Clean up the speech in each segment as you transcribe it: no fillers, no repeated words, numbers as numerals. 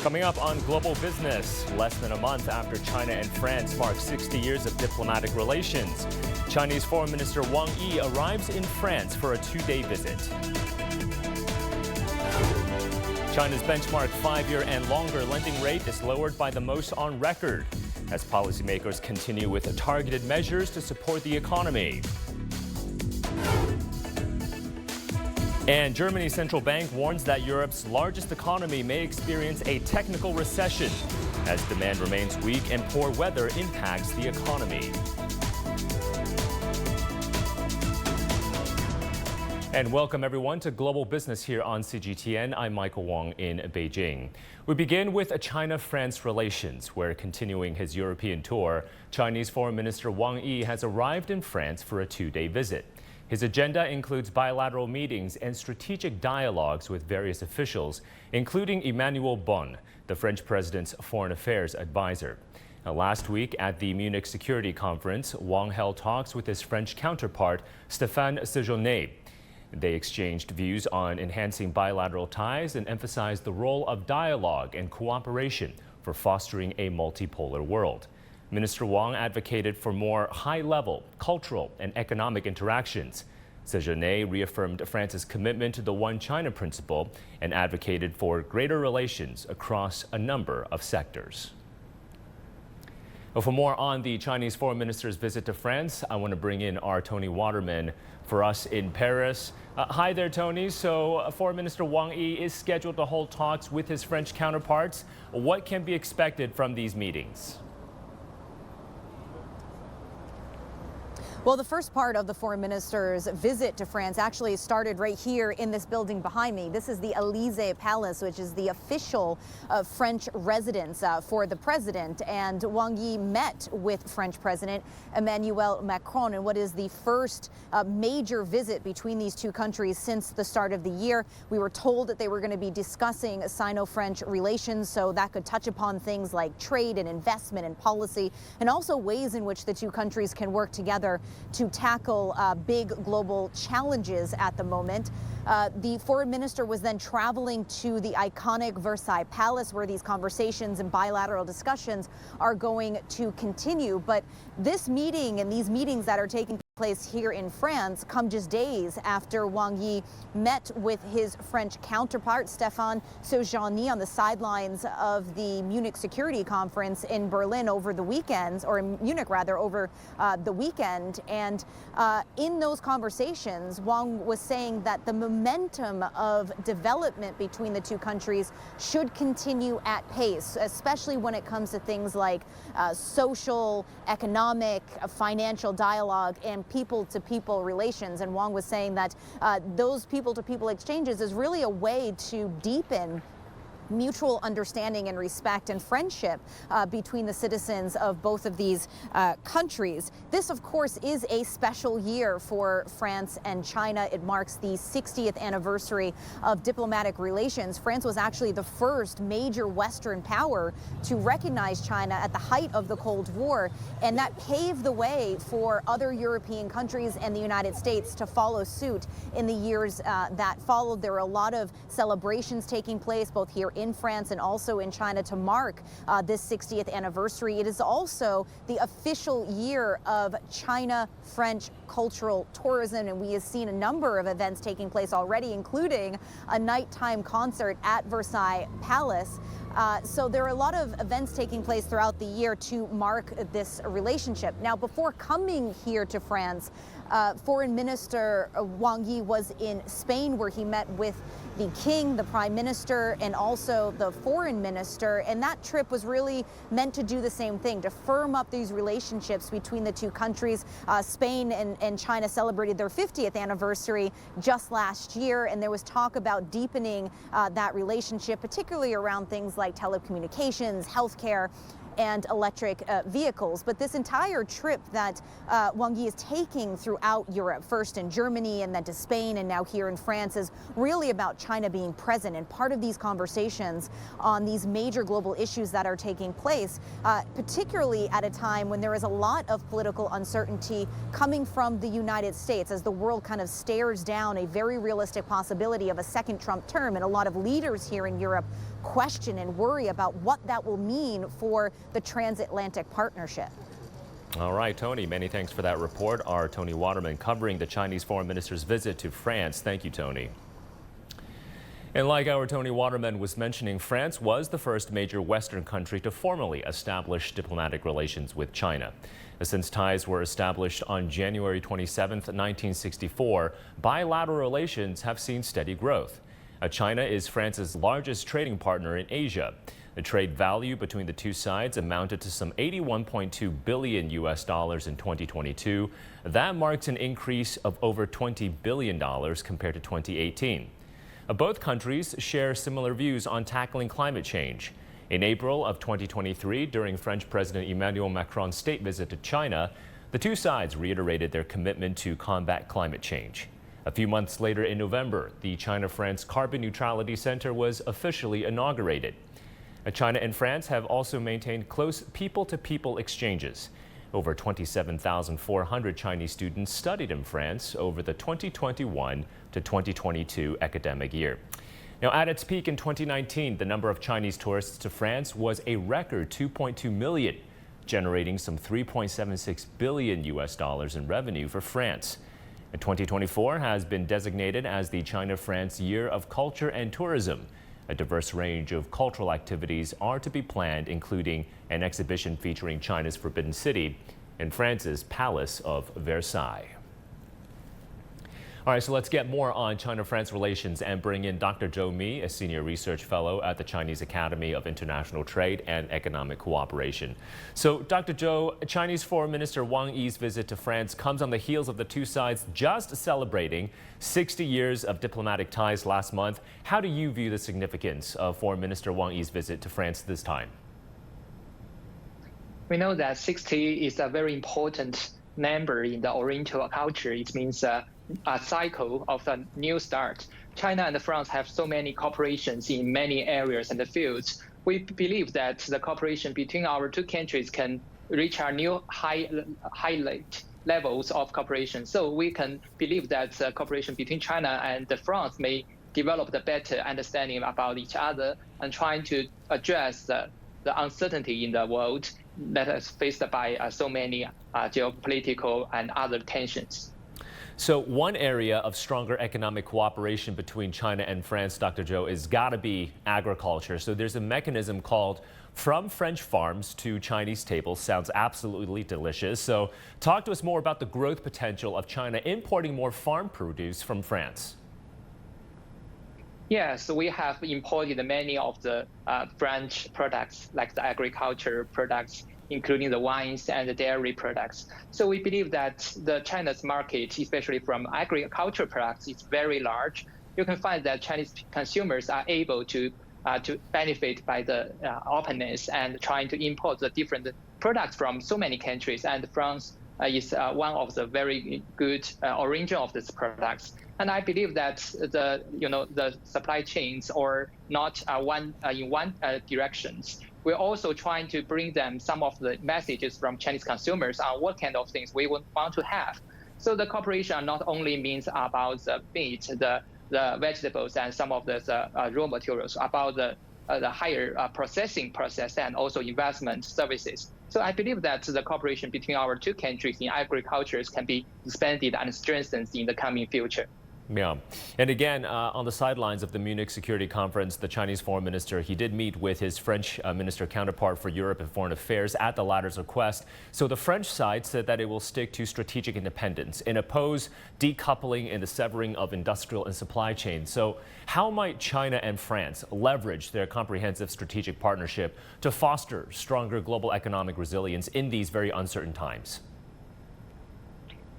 Coming up on Global Business, less than a month after China and France mark 60 years of diplomatic relations, Chinese Foreign Minister Wang Yi arrives in France for a two-day visit. China's benchmark 5-year and longer lending rate is lowered by the most on record as policymakers continue with targeted measures to support the economy. And Germany's central bank warns that Europe's largest economy may experience a technical recession as demand remains weak and poor weather impacts the economy. And welcome everyone to Global Business here on CGTN. I'm Michael Wong in Beijing. We begin with China-France relations, where continuing his European tour, Chinese Foreign Minister Wang Yi has arrived in France for a two-day visit. His agenda includes bilateral meetings and strategic dialogues with various officials, including Emmanuel Bon, the French president's foreign affairs advisor. Now, last week at the Munich Security Conference, Wang held talks with his French counterpart, Stéphane Séjourné. They exchanged views on enhancing bilateral ties and emphasized the role of dialogue and cooperation for fostering a multipolar world. Minister Wang advocated for more high-level cultural and economic interactions. Séjourné reaffirmed France's commitment to the One China principle and advocated for greater relations across a number of sectors. Well, for more on the Chinese foreign minister's visit to France, I want to bring in our Tony Waterman for us in Paris. Hi there, Tony. So Foreign Minister Wang Yi is scheduled to hold talks with his French counterparts. What can be expected from these meetings? Well, the first part of the foreign minister's visit to France actually started right here in this building behind me. This is the Élysée Palace, which is the official French residence for the president. And Wang Yi met with French President Emmanuel Macron in what is the first major visit between these two countries since the start of the year. We were told that they were going to be discussing Sino-French relations, so that could touch upon things like trade and investment and policy, and also ways in which the two countries can work together to tackle big global challenges at the moment. The foreign minister was then traveling to the iconic Versailles Palace, where these conversations and bilateral discussions are going to continue. But this meeting and these meetings that are taking place here in France come just days after Wang Yi met with his French counterpart, Stéphane Séjourné, on the sidelines of the Munich Security Conference in Berlin over the weekends, or in Munich rather, over the weekend. And in those conversations, Wang was saying that the momentum of development between the two countries should continue at pace, especially when it comes to things like social, economic, financial dialogue, and people-to-people relations. And Wang was saying that those people-to-people exchanges is really a way to deepen mutual understanding and respect and friendship between the citizens of both of these countries. This, of course, is a special year for France and China. It marks the 60th anniversary of diplomatic relations. France was actually the first major Western power to recognize China at the height of the Cold War, and that paved the way for other European countries and the United States to follow suit in the years that followed. There were a lot of celebrations taking place both here in France and also in China to mark this 60th anniversary. It is also the official year of China-French cultural tourism, and we have seen a number of events taking place already, including a nighttime concert at Versailles Palace. So there are a lot of events taking place throughout the year to mark this relationship. Now, before coming here to France, Foreign Minister Wang Yi was in Spain, where he met with the king, the prime minister, and also the foreign minister. And that trip was really meant to do the same thing, to firm up these relationships between the two countries. Spain and China celebrated their 50th anniversary just last year, and there was talk about deepening that relationship, particularly around things like telecommunications, healthcare, and electric vehicles. But this entire trip that Wang Yi is taking throughout Europe, first in Germany and then to Spain and now here in France, is really about China being present and part of these conversations on these major global issues that are taking place, particularly at a time when there is a lot of political uncertainty coming from the United States as the world kind of stares down a very realistic possibility of a second Trump term. And a lot of leaders here in Europe question and worry about what that will mean for the transatlantic partnership. All right, Tony, many thanks for that report. Our Tony Waterman covering the Chinese foreign minister's visit to France. Thank you, Tony. And like our Tony Waterman was mentioning, France was the first major Western country to formally establish diplomatic relations with China. Since ties were established on January 27, 1964, bilateral relations have seen steady growth. China is France's largest trading partner in Asia. The trade value between the two sides amounted to some $81.2 billion in 2022. That marks an increase of over $20 billion compared to 2018. Both countries share similar views on tackling climate change. In April of 2023, during French President Emmanuel Macron's state visit to China, the two sides reiterated their commitment to combat climate change. A few months later in November, the China-France Carbon Neutrality Center was officially inaugurated. China and France have also maintained close people-to-people exchanges. Over 27,400 Chinese students studied in France over the 2021 to 2022 academic year. Now, at its peak in 2019, the number of Chinese tourists to France was a record 2.2 million, generating some $3.76 billion in revenue for France. And 2024 has been designated as the China-France Year of Culture and Tourism. A diverse range of cultural activities are to be planned, including an exhibition featuring China's Forbidden City and France's Palace of Versailles. All right, so let's get more on China-France relations and bring in Dr. Zhou Mi, a senior research fellow at the Chinese Academy of International Trade and Economic Cooperation. So, Dr. Zhou, Chinese Foreign Minister Wang Yi's visit to France comes on the heels of the two sides just celebrating 60 years of diplomatic ties last month. How do you view the significance of Foreign Minister Wang Yi's visit to France this time? We know that 60 is a very important number in the Oriental culture. It means a cycle of a new start. China and France have so many cooperations in many areas and fields. We believe that the cooperation between our two countries can reach our new high levels of cooperation. So we can believe that the cooperation between China and France may develop the better understanding about each other and trying to address the uncertainty in the world that is faced by so many geopolitical and other tensions. So one area of stronger economic cooperation between China and France, Dr. Zhou, is got to be agriculture. So there's a mechanism called From French Farms to Chinese Tables. Sounds absolutely delicious. So talk to us more about the growth potential of China importing more farm produce from France. Yes, we have imported many of the French products, like the agriculture products, including the wines and the dairy products. So we believe that the China's market, especially from agriculture products, is very large. You can find that Chinese consumers are able to benefit by the openness and trying to import the different products from so many countries. And France is one of the very good origin of these products. And I believe that the supply chains are not in one directions. We're also trying to bring them some of the messages from Chinese consumers on what kind of things we would want to have. So the cooperation not only means about the meat, the vegetables, and some of the raw materials, about the higher processing process and also investment services. So I believe that the cooperation between our two countries in agriculture can be expanded and strengthened in the coming future. Yeah. And again, on the sidelines of the Munich Security Conference, the Chinese foreign minister, he did meet with his French minister counterpart for Europe and Foreign Affairs at the latter's request. So the French side said that it will stick to strategic independence and oppose decoupling and the severing of industrial and supply chains. So how might China and France leverage their comprehensive strategic partnership to foster stronger global economic resilience in these very uncertain times?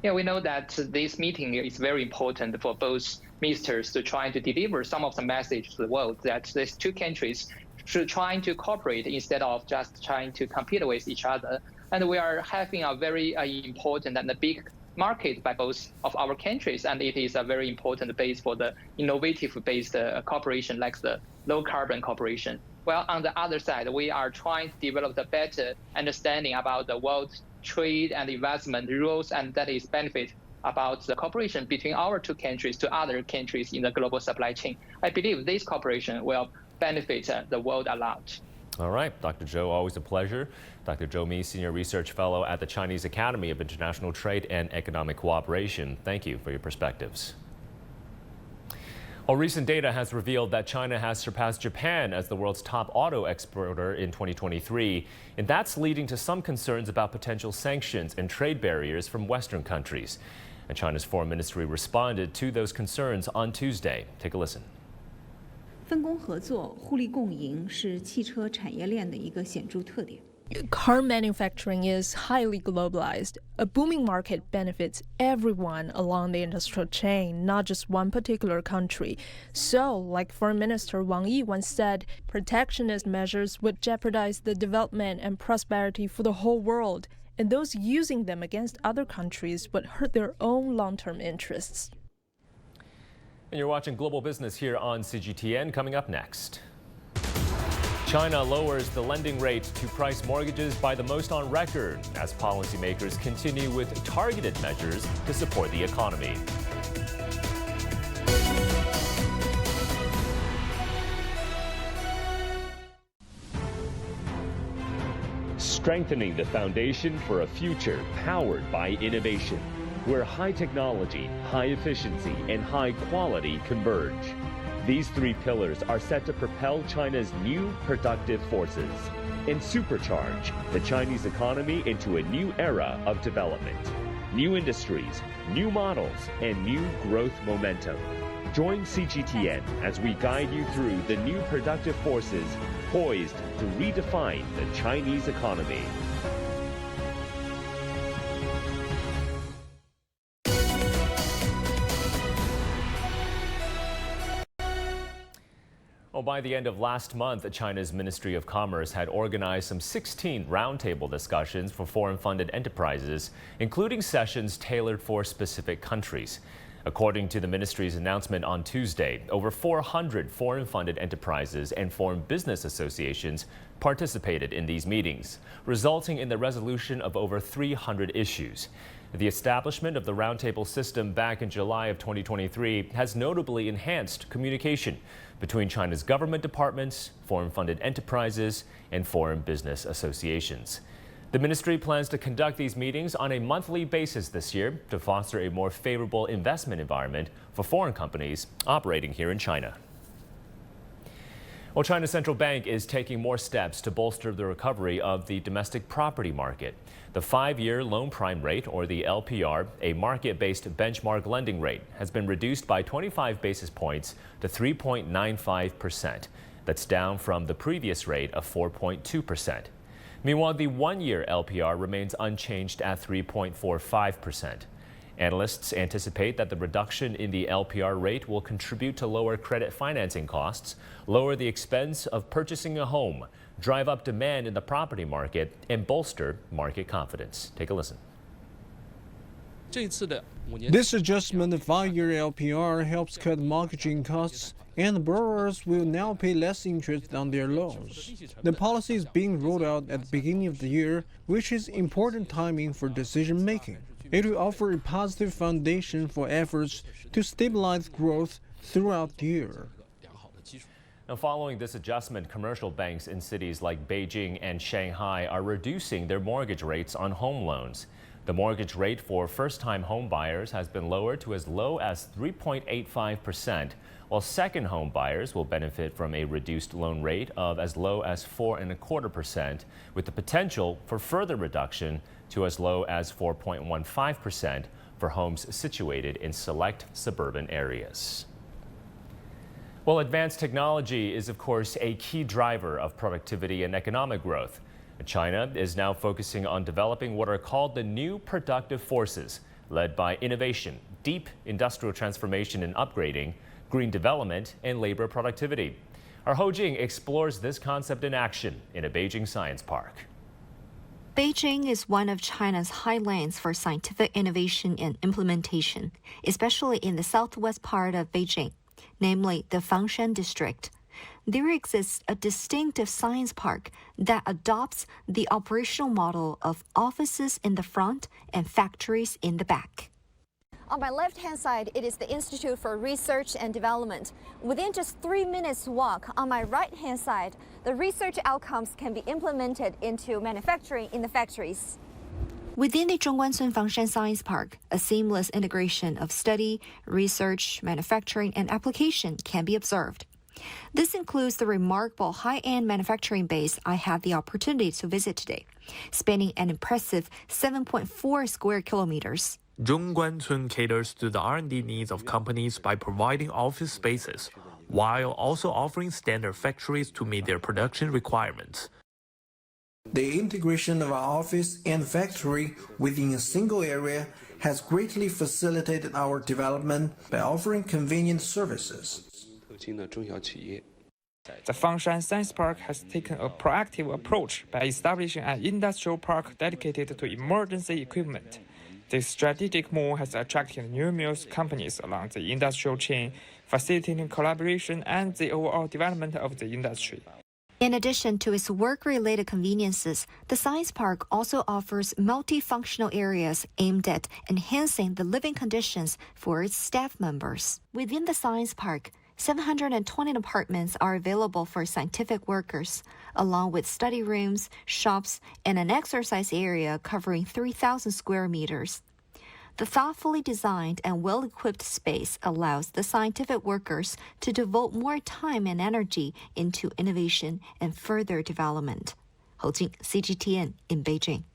Yeah, we know that this meeting is very important for both ministers to try to deliver some of the message to the world that these two countries should try to cooperate instead of just trying to compete with each other. And we are having a very important and a big market by both of our countries, and it is a very important base for the innovative-based cooperation like the low-carbon cooperation. Well, on the other side, we are trying to develop the better understanding about the world trade and investment rules, and that is benefit about the cooperation between our two countries to other countries in the global supply chain. I believe this cooperation will benefit the world a lot. All right, Dr. Zhou, always a pleasure. Dr. Zhou Mi, Senior Research Fellow at the Chinese Academy of International Trade and Economic Cooperation. Thank you for your perspectives. Well, recent data has revealed that China has surpassed Japan as the world's top auto exporter in 2023, and that's leading to some concerns about potential sanctions and trade barriers from Western countries. And China's foreign ministry responded to those concerns on Tuesday. Take a listen. 分工合作、互利共赢是汽车产业链的一个显著特点。 Car manufacturing is highly globalized. A booming market benefits everyone along the industrial chain, not just one particular country. So, like Foreign Minister Wang Yi once said, protectionist measures would jeopardize the development and prosperity for the whole world, and those using them against other countries would hurt their own long-term interests. And you're watching Global Business here on CGTN. Coming up next. China lowers the lending rate to price mortgages by the most on record as policymakers continue with targeted measures to support the economy. Strengthening the foundation for a future powered by innovation, where high technology, high efficiency, and high quality converge. These three pillars are set to propel China's new productive forces and supercharge the Chinese economy into a new era of development. New industries, new models, and new growth momentum. Join CGTN as we guide you through the new productive forces poised to redefine the Chinese economy. Well, by the end of last month, China's Ministry of Commerce had organized some 16 roundtable discussions for foreign-funded enterprises, including sessions tailored for specific countries. According to the ministry's announcement on Tuesday, over 400 foreign-funded enterprises and foreign business associations participated in these meetings, resulting in the resolution of over 300 issues. The establishment of the roundtable system back in July of 2023 has notably enhanced communication between China's government departments, foreign-funded enterprises, and foreign business associations. The ministry plans to conduct these meetings on a monthly basis this year to foster a more favorable investment environment for foreign companies operating here in China. Well, China's central bank is taking more steps to bolster the recovery of the domestic property market. The 5-year loan prime rate, or the LPR, a market-based benchmark lending rate, has been reduced by 25 basis points to 3.95%. That's down from the previous rate of 4.2%. Meanwhile, the 1-year LPR remains unchanged at 3.45%. Analysts anticipate that the reduction in the LPR rate will contribute to lower credit financing costs, lower the expense of purchasing a home, drive up demand in the property market, and bolster market confidence. Take a listen. This adjustment of 5-year LPR helps cut mortgaging costs, and borrowers will now pay less interest on their loans. The policy is being rolled out at the beginning of the year, which is important timing for decision-making. It will offer a positive foundation for efforts to stabilize growth throughout the year. Now, following this adjustment, commercial banks in cities like Beijing and Shanghai are reducing their mortgage rates on home loans. The mortgage rate for first-time home buyers has been lowered to as low as 3.85%, while second home buyers will benefit from a reduced loan rate of as low as 4.25%, with the potential for further reduction to as low as 4.15% for homes situated in select suburban areas. Well, advanced technology is, of course, a key driver of productivity and economic growth. China is now focusing on developing what are called the new productive forces, led by innovation, deep industrial transformation and upgrading, green development, and labor productivity. Our Ho Jing explores this concept in action in a Beijing science park. Beijing is one of China's highlands for scientific innovation and implementation, especially in the southwest part of Beijing, namely the Fangshan district. There exists a distinctive science park that adopts the operational model of offices in the front and factories in the back. On my left-hand side, it is the Institute for Research and Development. Within just 3 minutes walk, on my right-hand side, the research outcomes can be implemented into manufacturing in the factories. Within the Zhongguancun Fangshan Science Park, a seamless integration of study, research, manufacturing, and application can be observed. This includes the remarkable high-end manufacturing base I had the opportunity to visit today, spanning an impressive 7.4 square kilometers. Zhongguancun caters to the R&D needs of companies by providing office spaces, while also offering standard factories to meet their production requirements. The integration of our office and factory within a single area has greatly facilitated our development by offering convenient services. The Fangshan Science Park has taken a proactive approach by establishing an industrial park dedicated to emergency equipment. This strategic move has attracted numerous companies along the industrial chain, facilitating collaboration and the overall development of the industry. In addition to its work-related conveniences, the Science Park also offers multifunctional areas aimed at enhancing the living conditions for its staff members. Within the Science Park, 720 apartments are available for scientific workers, along with study rooms, shops, and an exercise area covering 3,000 square meters. The thoughtfully designed and well-equipped space allows the scientific workers to devote more time and energy into innovation and further development. Hou Jing, CGTN in Beijing.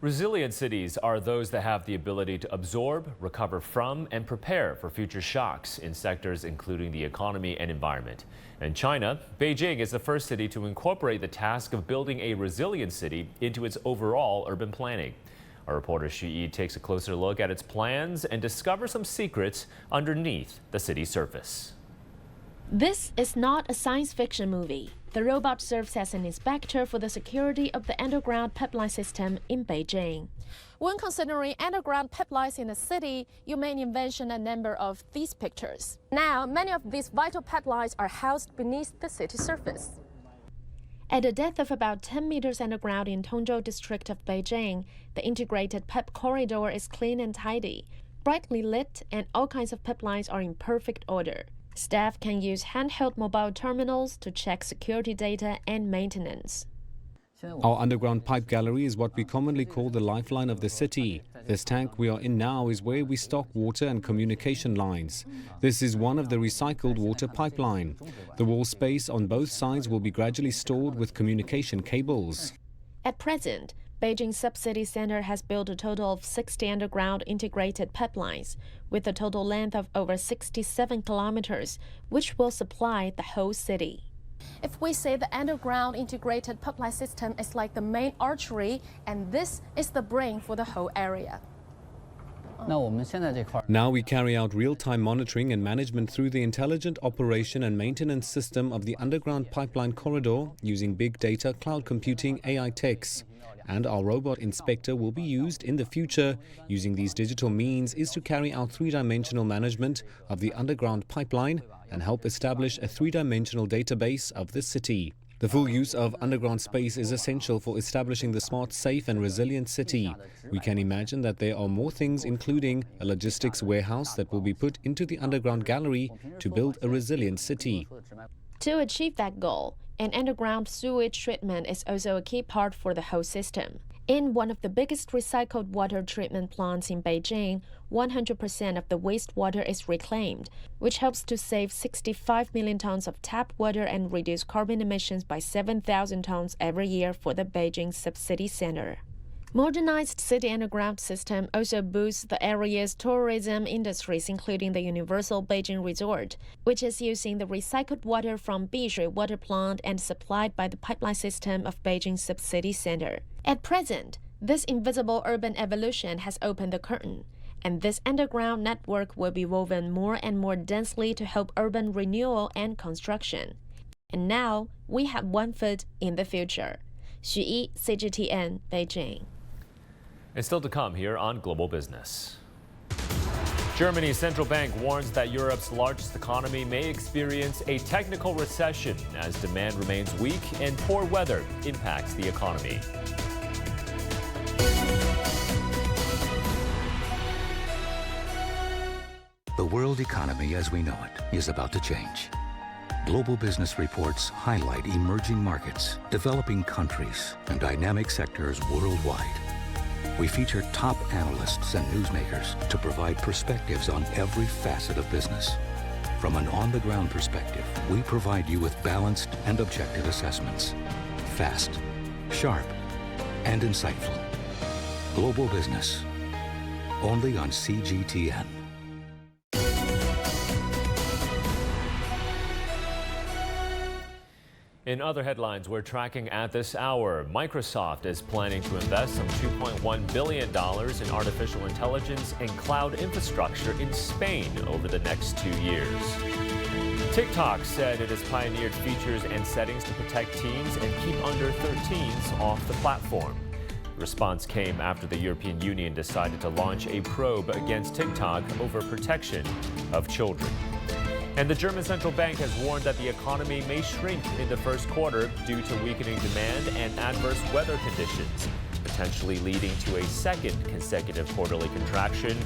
Resilient cities are those that have the ability to absorb, recover from, and prepare for future shocks in sectors including the economy and environment. In China, Beijing is the first city to incorporate the task of building a resilient city into its overall urban planning. Our reporter Xu Yi takes a closer look at its plans and discovers some secrets underneath the city's surface. This is not a science fiction movie. The robot serves as an inspector for the security of the underground pipeline system in Beijing. When considering underground pipelines in the city, you may envision a number of these pictures. Now, many of these vital pipelines are housed beneath the city surface. At a depth of about 10 meters underground in Tongzhou district of Beijing, the integrated pipe corridor is clean and tidy, brightly lit, and all kinds of pipelines are in perfect order. Staff can use handheld mobile terminals to check security data and maintenance. Our underground pipe gallery is what we commonly call the lifeline of the city. This tank we are in now is where we stock water and communication lines. This is one of the recycled water pipeline. The wall space on both sides will be gradually stored with communication cables. At present, Beijing Sub-City Center has built a total of 60 underground integrated pipelines, with a total length of over 67 kilometers, which will supply the whole city. If we say the underground integrated pipeline system is like the main artery, and this is the brain for the whole area. Now we carry out real-time monitoring and management through the intelligent operation and maintenance system of the underground pipeline corridor using big data, cloud computing, AI techs. And our robot inspector will be used in the future. Using these digital means is to carry out three-dimensional management of the underground pipeline and help establish a three-dimensional database of the city. The full use of underground space is essential for establishing the smart, safe and resilient city. We can imagine that there are more things, including a logistics warehouse that will be put into the underground gallery to build a resilient city. To achieve that goal, an underground sewage treatment is also a key part for the whole system. In one of the biggest recycled water treatment plants in Beijing, 100% of the wastewater is reclaimed, which helps to save 65 million tons of tap water and reduce carbon emissions by 7,000 tons every year for the Beijing Sub-City Center. Modernized city underground system also boosts the area's tourism industries, including the Universal Beijing Resort, which is using the recycled water from Bishui water plant and supplied by the pipeline system of Beijing Sub-City Center. At present, this invisible urban evolution has opened the curtain, and this underground network will be woven more and more densely to help urban renewal and construction. And now, we have one foot in the future. Xu Yi, CGTN, Beijing. And still to come here on Global Business. Germany's central bank warns that Europe's largest economy may experience a technical recession as demand remains weak and poor weather impacts the economy. The world economy as we know it is about to change. Global business reports highlight emerging markets, developing countries, and dynamic sectors worldwide. We feature top analysts and newsmakers to provide perspectives on every facet of business. From an on-the-ground perspective, we provide you with balanced and objective assessments. Fast, sharp, and insightful. Global Business, only on CGTN. In other headlines we're tracking at this hour, Microsoft is planning to invest some $2.1 billion in artificial intelligence and cloud infrastructure in Spain over the next 2 years. TikTok said it has pioneered features and settings to protect teens and keep under 13s off the platform. The response came after the European Union decided to launch a probe against TikTok over protection of children. And the German central bank has warned that the economy may shrink in the first quarter due to weakening demand and adverse weather conditions, potentially leading to a second consecutive quarterly contraction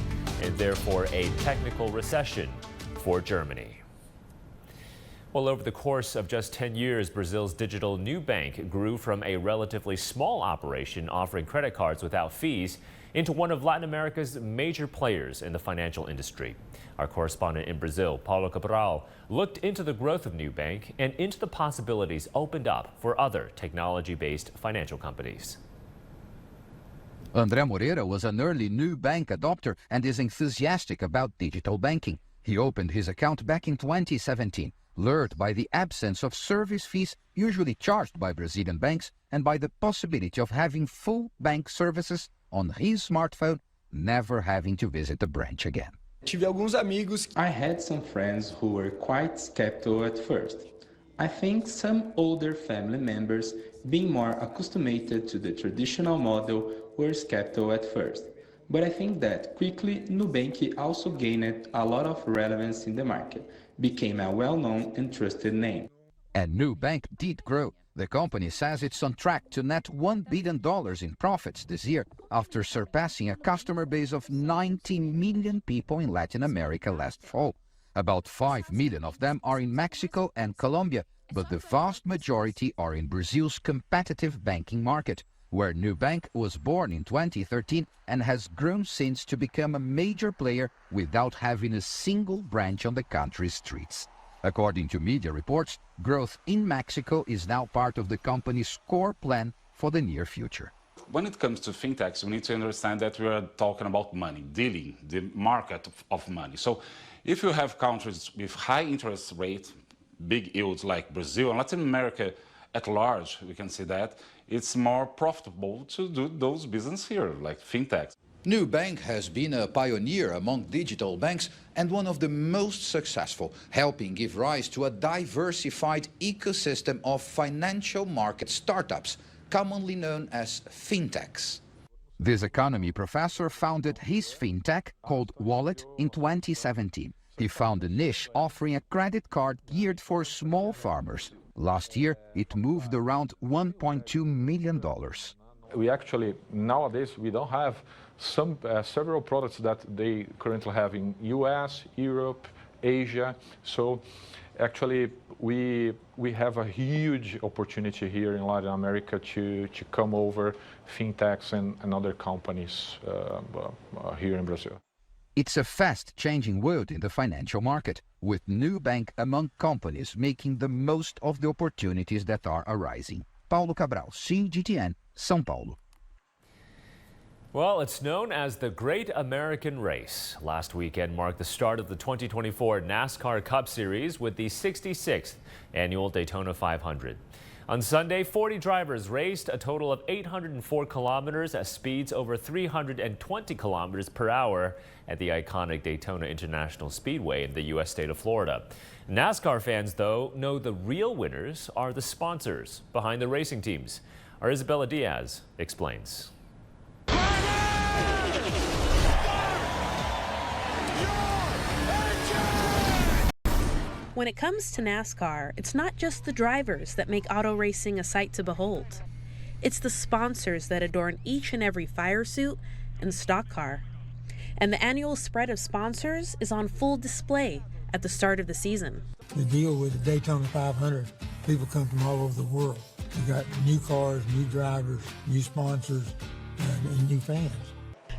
and therefore a technical recession for Germany. Well, over the course of just 10 years, Brazil's digital Nubank grew from a relatively small operation offering credit cards without fees into one of Latin America's major players in the financial industry. Our correspondent in Brazil, Paulo Cabral, looked into the growth of Nubank and into the possibilities opened up for other technology-based financial companies. André Moreira was an early Nubank adopter and is enthusiastic about digital banking. He opened his account back in 2017, lured by the absence of service fees usually charged by Brazilian banks and by the possibility of having full bank services on his smartphone, never having to visit a branch again. I had some friends who were quite skeptical at first. I think some older family members, being more accustomed to the traditional model, were skeptical at first. But I think that quickly Nubank also gained a lot of relevance in the market, became a well-known and trusted name. And Nubank did grow. The company says it's on track to net $1 billion in profits this year after surpassing a customer base of 90 million people in Latin America last fall. About 5 million of them are in Mexico and Colombia, but the vast majority are in Brazil's competitive banking market, where Nubank was born in 2013 and has grown since to become a major player without having a single branch on the country's streets. According to media reports, growth in Mexico is now part of the company's core plan for the near future. When it comes to fintechs, we need to understand that we are talking about money, dealing, the market of money. So if you have countries with high interest rates, big yields like Brazil and Latin America at large, we can see that, it's more profitable to do those business here, like fintechs. Nubank has been a pioneer among digital banks and one of the most successful, helping give rise to a diversified ecosystem of financial market startups, commonly known as fintechs. This economy professor founded his fintech, called Wallet, in 2017. He found a niche offering a credit card geared for small farmers. Last year, it moved around $1.2 million. We actually, nowadays, we don't have several products that they currently have in US, Europe, Asia. So actually, we have a huge opportunity here in Latin America to come over fintechs and other companies here in Brazil. It's a fast-changing world in the financial market, with Nubank among companies making the most of the opportunities that are arising. Paulo Cabral, CGTN, São Paulo. Well, it's known as the Great American Race. Last weekend marked the start of the 2024 NASCAR Cup Series with the 66th annual Daytona 500. On Sunday, 40 drivers raced a total of 804 kilometers at speeds over 320 kilometers per hour at the iconic Daytona International Speedway in the U.S. state of Florida. NASCAR fans, though, know the real winners are the sponsors behind the racing teams. Our Isabella Diaz explains. When it comes to NASCAR, it's not just the drivers that make auto racing a sight to behold. It's the sponsors that adorn each and every fire suit and stock car. And the annual spread of sponsors is on full display at the start of the season. The deal with the Daytona 500, people come from all over the world. You got new cars, new drivers, new sponsors, and new fans.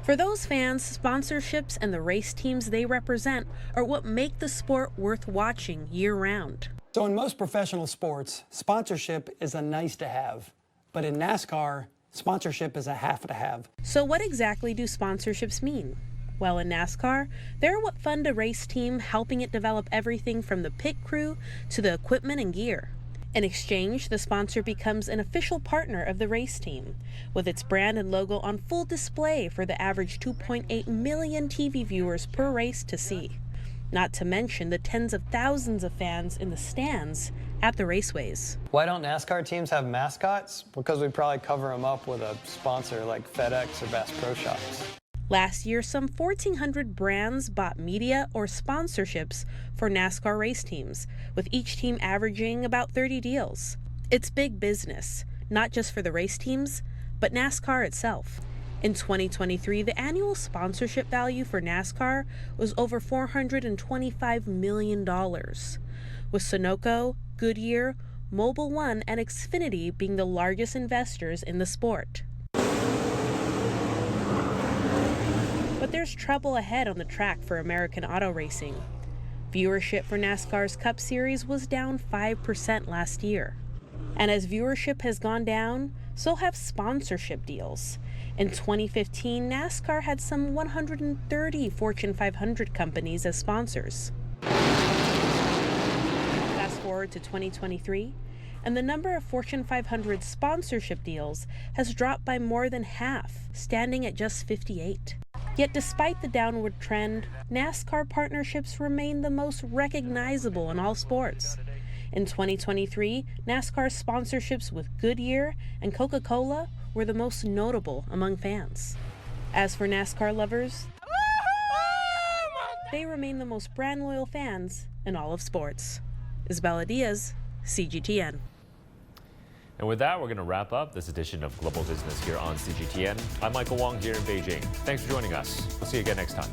For those fans, sponsorships and the race teams they represent are what make the sport worth watching year-round. So in most professional sports, sponsorship is a nice to have. But in NASCAR, sponsorship is a have to have. So what exactly do sponsorships mean? Well, in NASCAR, they're what fund a race team, helping it develop everything from the pit crew to the equipment and gear. In exchange, the sponsor becomes an official partner of the race team, with its brand and logo on full display for the average 2.8 million TV viewers per race to see. Not to mention the tens of thousands of fans in the stands at the raceways. Why don't NASCAR teams have mascots? Because we probably cover them up with a sponsor like FedEx or Bass Pro Shops. Last year, some 1,400 brands bought media or sponsorships for NASCAR race teams, with each team averaging about 30 deals. It's big business, not just for the race teams, but NASCAR itself. In 2023, the annual sponsorship value for NASCAR was over $425 million, with Sunoco, Goodyear, Mobil 1, and Xfinity being the largest investors in the sport. But there's trouble ahead on the track for American auto racing. Viewership for NASCAR's Cup Series was down 5% last year. And as viewership has gone down, so have sponsorship deals. In 2015, NASCAR had some 130 Fortune 500 companies as sponsors. Fast forward to 2023, and the number of Fortune 500 sponsorship deals has dropped by more than half, standing at just 58. Yet despite the downward trend, NASCAR partnerships remain the most recognizable in all sports. In 2023, NASCAR sponsorships with Goodyear and Coca-Cola were the most notable among fans. As for NASCAR lovers, they remain the most brand-loyal fans in all of sports. Isabella Diaz, CGTN. And with that, we're going to wrap up this edition of Global Business here on CGTN. I'm Michael Wong here in Beijing. Thanks for joining us. We'll see you again next time.